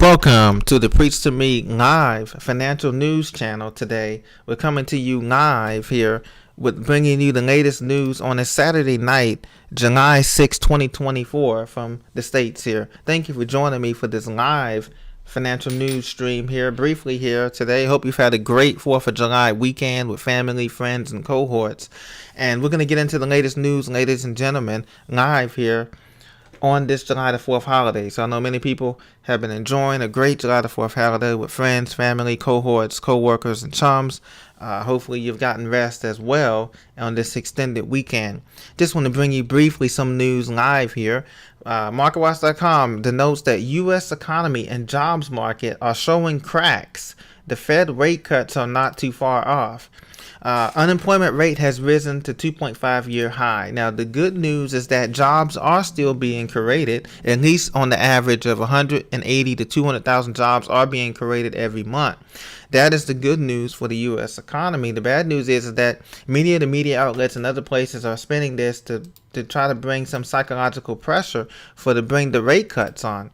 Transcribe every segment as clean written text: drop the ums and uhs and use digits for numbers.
Welcome to the Preach to Me live financial news channel. Today we're coming to you live here with bringing you the latest news on a Saturday night, July 6, 2024 from the States here. Thank you for joining me for this live financial news stream here briefly here today. Hope you've had a great 4th of July weekend with family, friends, and cohorts. And we're going to get into the latest news, ladies and gentlemen, live here on this July the 4th holiday. So I know many people have been enjoying a great July the 4th holiday with friends, family, cohorts, co-workers, and chums. Hopefully you've gotten rest as well on this extended weekend. Just want to bring you briefly some news live here. MarketWatch.com denotes that U.S. economy and jobs market are showing cracks. The Fed rate cuts are not too far off. Unemployment rate has risen to 2.5-year high. Now, the good news is that jobs are still being created, at least on the average of 180 to 200,000 jobs are being created every month. That is the good news for the U.S. economy. The bad news is that the media outlets and other places are spending this to try to bring some psychological pressure to bring the rate cuts on.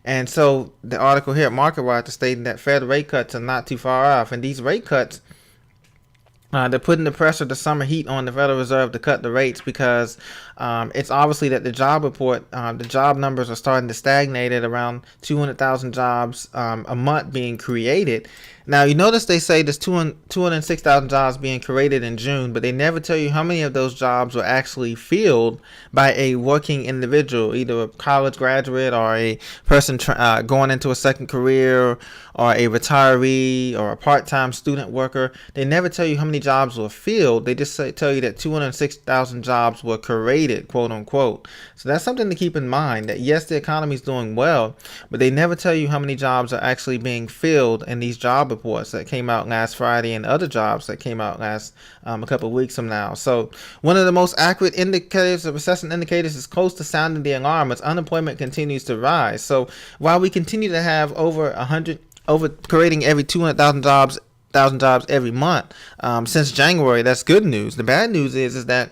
And so the article here at MarketWatch is stating that Fed rate cuts are not too far off. And these rate cuts, they're putting the pressure, the summer heat on the Federal Reserve to cut the rates because it's obviously that the job report, the job numbers are starting to stagnate at around 200,000 jobs a month being created. Now, you notice they say there's 206,000 jobs being created in June, but they never tell you how many of those jobs were actually filled by a working individual, either a college graduate or a person going into a second career or a retiree or a part-time student worker. They never tell you how many jobs were filled. They just tell you that 206,000 jobs were created, quote unquote. So that's something to keep in mind, that yes, the economy is doing well, but they never tell you how many jobs are actually being filled in these job reports that came out last Friday and other jobs that came out last a couple of weeks from now. So one of the most accurate indicators of recession indicators is close to sounding the alarm as unemployment continues to rise. So while we continue to have over creating every 200,000 jobs every month since January, that's good news. The bad news is that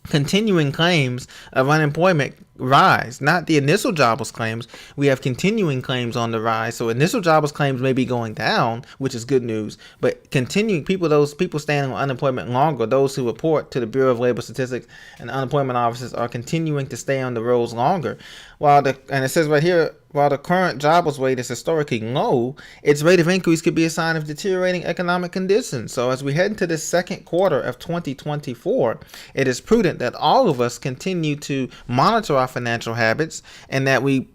continuing claims of unemployment rise, not the initial jobless claims. We have continuing claims on the rise. So initial jobless claims may be going down, which is good news, but continuing those people staying on unemployment longer, those who report to the Bureau of Labor Statistics and unemployment offices, are continuing to stay on the rolls longer. And it says right here, while the current jobless rate is historically low, its rate of increase could be a sign of deteriorating economic conditions. So as we head into the second quarter of 2024, it is prudent that all of us continue to monitor our financial habits and that we,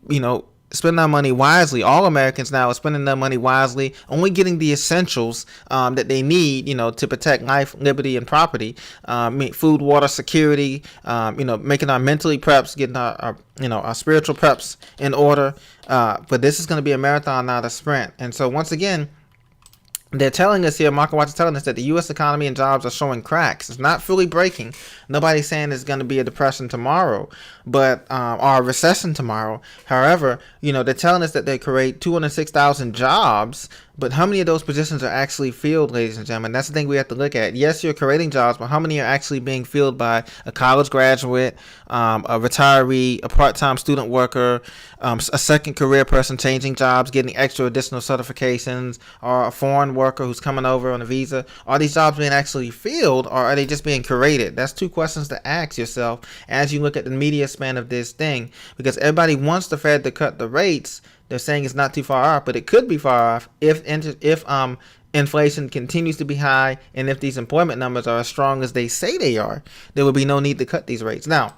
spend our money wisely. All Americans now are spending their money wisely, only getting the essentials that they need, to protect life, liberty, and property. Food, water, security. Making our mentally preps, getting our spiritual preps in order. But this is going to be a marathon, not a sprint. And so once again, they're telling us here, MarketWatch is telling us that the U.S. economy and jobs are showing cracks. It's not fully breaking. Nobody's saying there's going to be a depression tomorrow, or a recession tomorrow. However, they're telling us that they create 206,000 jobs, but how many of those positions are actually filled, ladies and gentlemen? That's the thing we have to look at. Yes, you're creating jobs, but how many are actually being filled by a college graduate, a retiree, a part-time student worker, a second career person changing jobs, getting extra additional certifications, or a foreign worker who's coming over on a visa? Are these jobs being actually filled, or are they just being created? That's two questions to ask yourself as you look at the media span of this thing, because everybody wants the Fed to cut the rates. They're saying it's not too far off, but it could be far off if inflation continues to be high, and if these employment numbers are as strong as they say they are. There will be no need to cut these rates. Now,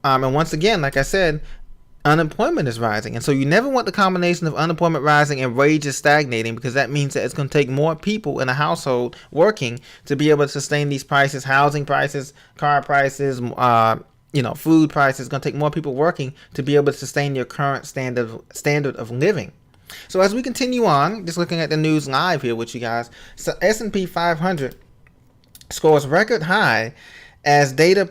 and once again, like I said, unemployment is rising, and so you never want the combination of unemployment rising and wages stagnating, because that means that it's going to take more people in a household working to be able to sustain these prices, housing prices, car prices, food prices. It's going to take more people working to be able to sustain your current standard of living. So as we continue on, just looking at the news live here with you guys, so S&P 500 scores record high as jobs data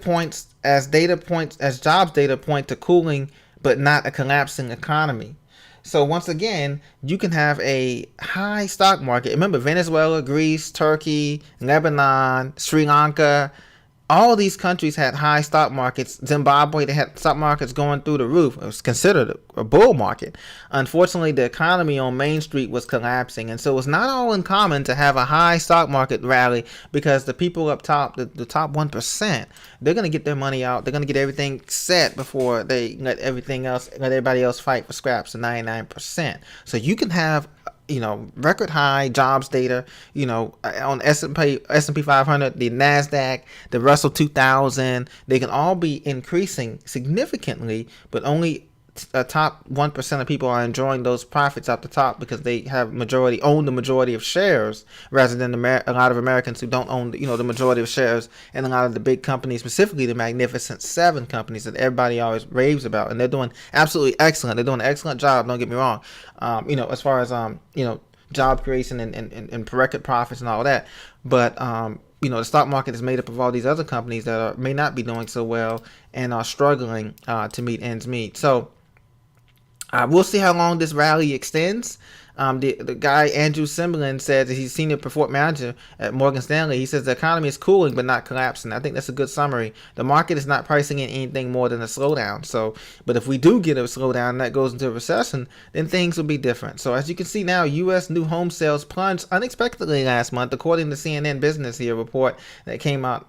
point to cooling but not a collapsing economy. So once again, you can have a high stock market. Remember, Venezuela, Greece, Turkey, Lebanon, Sri Lanka, all these countries had high stock markets. Zimbabwe, they had stock markets going through the roof. It was considered a bull market. Unfortunately, the economy on Main Street was collapsing, and so it's not all uncommon to have a high stock market rally, because the people up top, the top 1%, they're going to get their money out. They're going to get everything set before they let everybody else fight for scraps of 99%. So you can have record high jobs data, on S&P 500, the NASDAQ, the Russell 2000, they can all be increasing significantly, but only top 1% of people are enjoying those profits at the top, because they own the majority of shares, rather than a lot of Americans who don't own the majority of shares in a lot of the big companies, specifically the Magnificent Seven companies that everybody always raves about, and they're doing absolutely excellent. They're doing an excellent job. Don't get me wrong. As far as job creation and record profits and all that, but the stock market is made up of all these other companies that may not be doing so well and are struggling to meet ends meet. So we'll see how long this rally extends. The guy, Andrew Simberlin, says that he's senior performance manager at Morgan Stanley. He says the economy is cooling but not collapsing. I think that's a good summary. The market is not pricing in anything more than a slowdown. But if we do get a slowdown and that goes into a recession, then things will be different. So as you can see now, U.S. new home sales plunged unexpectedly last month, according to CNN Business here, report that came out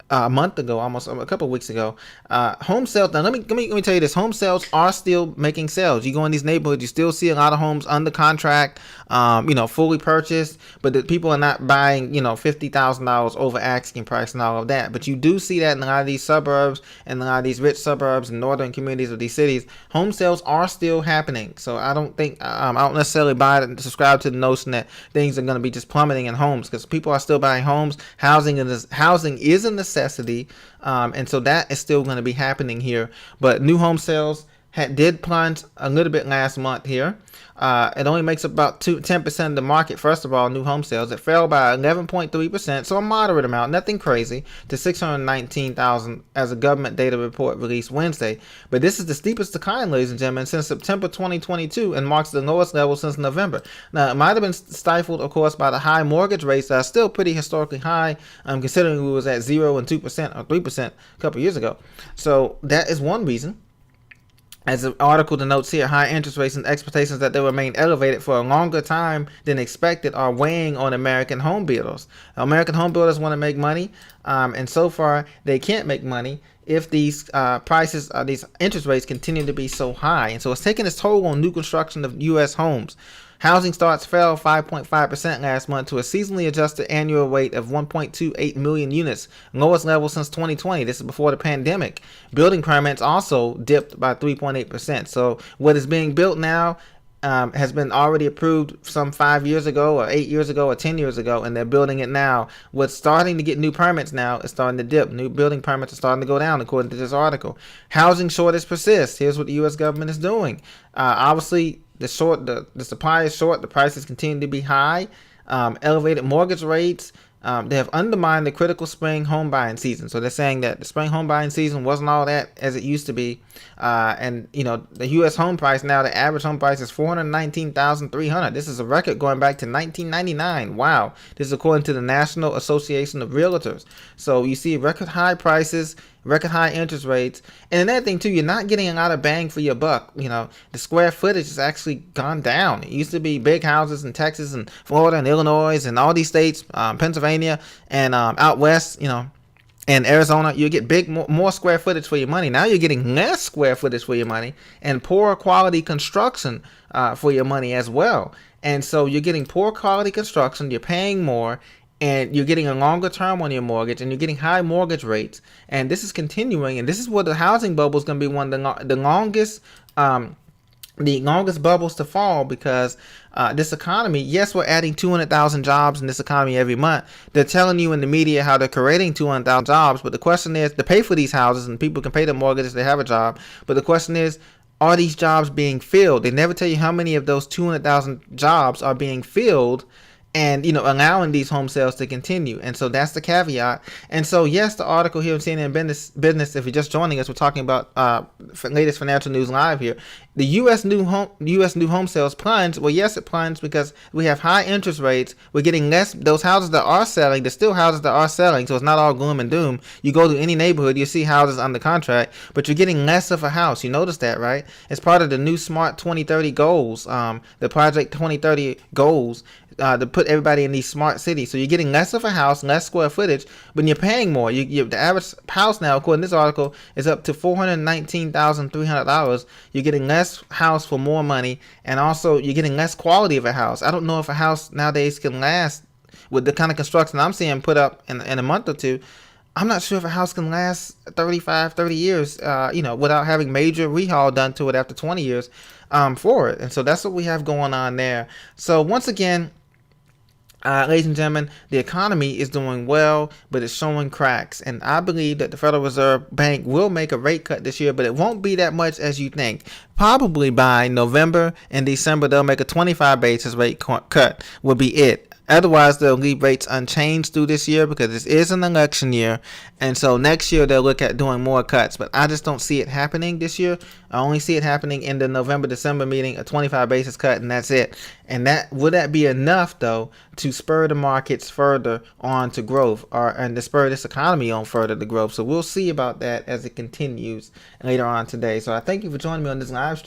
a month ago, almost a couple of weeks ago. Home sales. Now, let me tell you this: home sales are still making sales. You go in these neighborhoods, you still see a lot of homes under contract, fully purchased, but the people are not buying, $50,000 over asking price and all of that. But you do see that in a lot of these suburbs and a lot of these rich suburbs and northern communities of these cities. Home sales are still happening. So I don't think I don't necessarily buy it and subscribe to the notion that things are going to be just plummeting in homes, because people are still buying homes. Housing is a necessity, and so that is still going to be happening here. But new home sales did plunge a little bit last month here. It only makes up about 10% of the market. First of all, new home sales, it fell by 11.3%, so a moderate amount, nothing crazy, to 619,000 as a government data report released Wednesday. But this is the steepest decline, ladies and gentlemen, since September 2022, and marks the lowest level since November. Now, it might have been stifled, of course, by the high mortgage rates that are still pretty historically high, considering we was at 0 and 2% or 3% a couple years ago. So that is one reason. As the article denotes here, high interest rates and expectations that they remain elevated for a longer time than expected are weighing on American home builders. American home builders want to make money, and so far they can't make money if these these interest rates continue to be so high. And so it's taking its toll on new construction of U.S. homes. Housing starts fell 5.5% last month to a seasonally adjusted annual rate of 1.28 million units, lowest level since 2020. This is before the pandemic. Building permits also dipped by 3.8%. So what is being built now has been already approved some 5 years ago or 8 years ago or 10 years ago, and they're building it now. What's starting to get new permits now is starting to dip. New building permits are starting to go down, according to this article. Housing shortage persists. Here's what the U.S. government is doing. Obviously, the supply is short. The prices continue to be high. Elevated mortgage rates. They have undermined the critical spring home buying season. So they're saying that the spring home buying season wasn't all that as it used to be. And the U.S. home price now, the average home price is $419,300. This is a record going back to 1999. Wow. This is according to the National Association of Realtors. So you see record high prices, record high interest rates. And another thing too, you're not getting a lot of bang for your buck. The square footage has actually gone down. It used to be big houses in Texas and Florida and Illinois and all these states, Pennsylvania and out west, and Arizona. You get more square footage for your money. Now you're getting less square footage for your money and poor quality construction for your money as well. And so you're getting poor quality construction, you're paying more, and you're getting a longer term on your mortgage, and you're getting high mortgage rates. And this is continuing, and this is where the housing bubble is going to be one of the longest bubbles to fall, because this economy, yes, we're adding 200,000 jobs in this economy every month. They're telling you in the media how they're creating 200,000 jobs, but the question is, to pay for these houses, and people can pay their mortgages, they have a job, but the question is, are these jobs being filled? They never tell you how many of those 200,000 jobs are being filled and allowing these home sales to continue. And so that's the caveat. And so yes, the article here in CNN Business, if you're just joining us, we're talking about latest financial news live here. The U.S. new home sales plunged. Well, yes, it plunged because we have high interest rates. We're getting less. Those houses that are selling, there's still houses that are selling, so it's not all gloom and doom. You go to any neighborhood, you see houses under contract, but you're getting less of a house. You notice that, right? It's part of the new Smart 2030 goals, the Project 2030 goals. To put everybody in these smart cities. So you're getting less of a house, less square footage, but you're paying more. The average house now, according to this article, is up to $419,300. You're getting less house for more money, and also you're getting less quality of a house. I don't know if a house nowadays can last with the kind of construction I'm seeing put up in a month or two. I'm not sure if a house can last 30 years, without having major rehaul done to it after 20 years for it. And so that's what we have going on there. So once again, ladies and gentlemen, the economy is doing well, but it's showing cracks. And I believe that the Federal Reserve Bank will make a rate cut this year, but it won't be that much as you think. Probably by November and December, they'll make a 25 basis rate cut will be it. Otherwise, they'll leave rates unchanged through this year because this is an election year. And so next year, they'll look at doing more cuts. But I just don't see it happening this year. I only see it happening in the November-December meeting, a 25 basis cut, and that's it. And would that be enough, though, to spur the markets further on to growth and to spur this economy on further to growth? So we'll see about that as it continues later on today. So I thank you for joining me on this live stream.